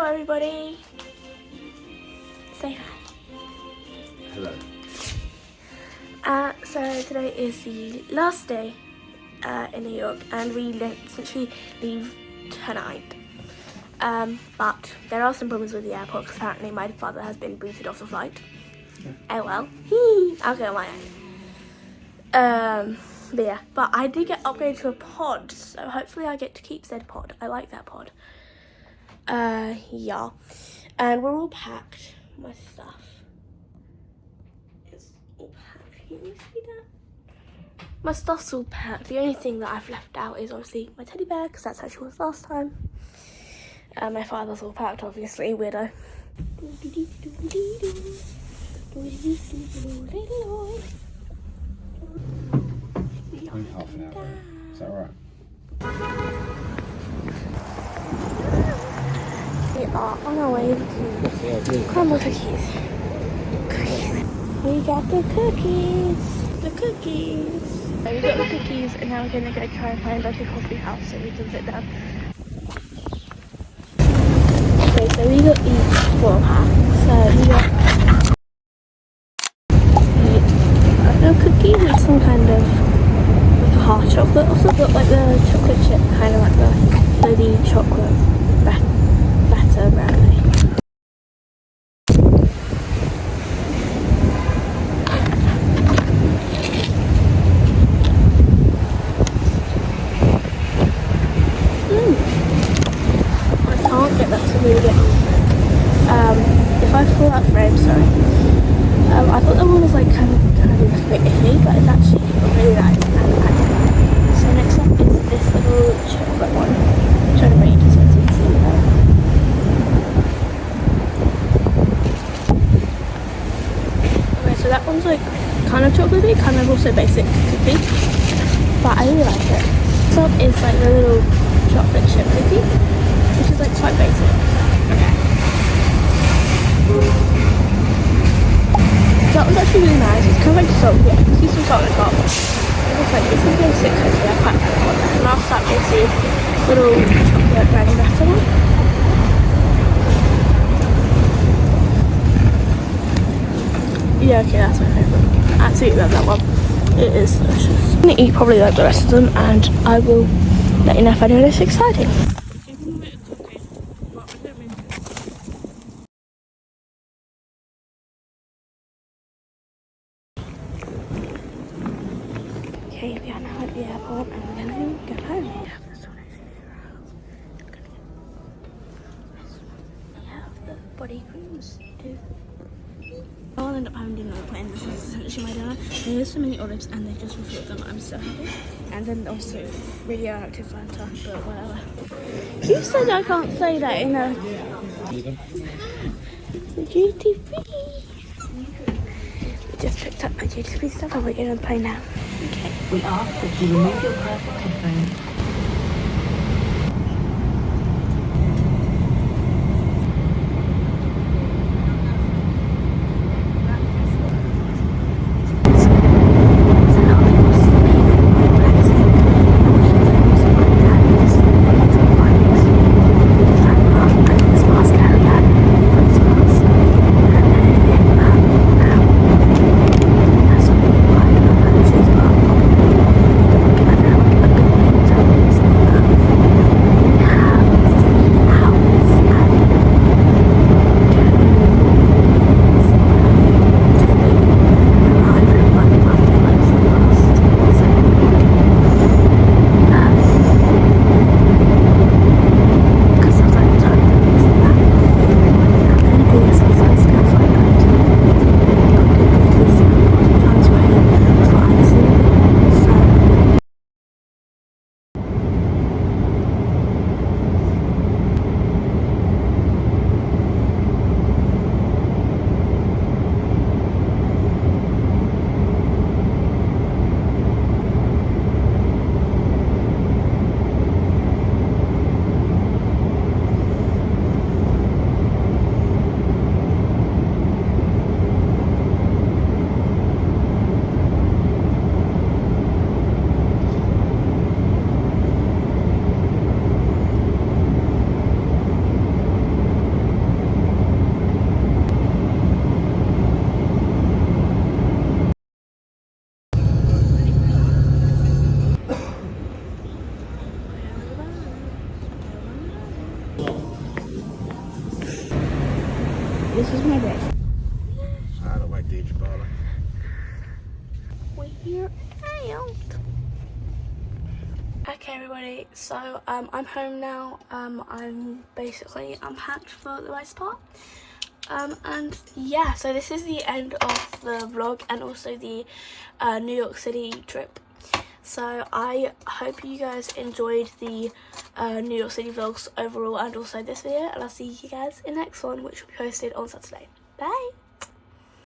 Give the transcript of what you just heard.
everybody. Say hi. Hello. So today is the last day in New York, and we literally leave tonight. But there are some problems with the airport because apparently my father has been booted off the flight. Yeah. Oh well. I'll go on my own. But yeah, but I did get upgraded to a pod, so hopefully I get to keep said pod. I like that pod. Yeah. And we're all packed. My stuff is all packed. Can you see that? My stuff's all packed. The only thing that I've left out is obviously my teddy bear, because that's how she was last time. My father's all packed, obviously, weirdo. Only half an hour. Is that right? We are on our way to crumbl cookies. We got the cookies. The cookies. So we got the cookies, and now we're gonna go try and find like a coffee house so we can sit down. Okay, so we got each 4 packs. So we got a little cookie with some kind of hard chocolate. Also got like the chocolate chip, kind of like the floaty chocolate batter brownie. I can't get that to really get if I pull that frame, sorry. I thought that one was like kind of a bit iffy, but it's actually really nice. So next up is this little chocolate one. I'm trying to read this one so you can see that. Okay, so that one's like kind of chocolatey, kind of also basic cookie, but I really like it. Next up is like the little chocolate chip cookie, which is like quite basic. Okay. That was actually really nice. It's kind of like salt. Yeah, you can see some salt on the top. It's like, this is basic cookie. I quite like that. And last up is the little chocolate brownie batter one. Yeah, okay, that's my favourite. I absolutely love that one. It is delicious. I'm going to eat probably like the rest of them, and I will let you know if I do anything exciting. Okay, we are now at the airport and we're going to go home. We have the body creams too. I'll end up having dinner on the plane. This is essentially my dinner. There is so many olives and they just refilled them. I'm so happy. And then also radioactive Fanta, but whatever. You said I can't say that in a... The duty free. Just picked up my duty free stuff and we're going on the plane now. Okay. We ask that you remove your personal phone. So this is my bed. I don't like Deja Bala. We're out. Okay everybody, so I'm home now. I'm basically unpacked for the most part. And yeah, so this is the end of the vlog and also the New York City trip. So I hope you guys enjoyed the New York City vlogs overall and also this video, and I'll see you guys in the next one, which will be posted on Saturday. Bye!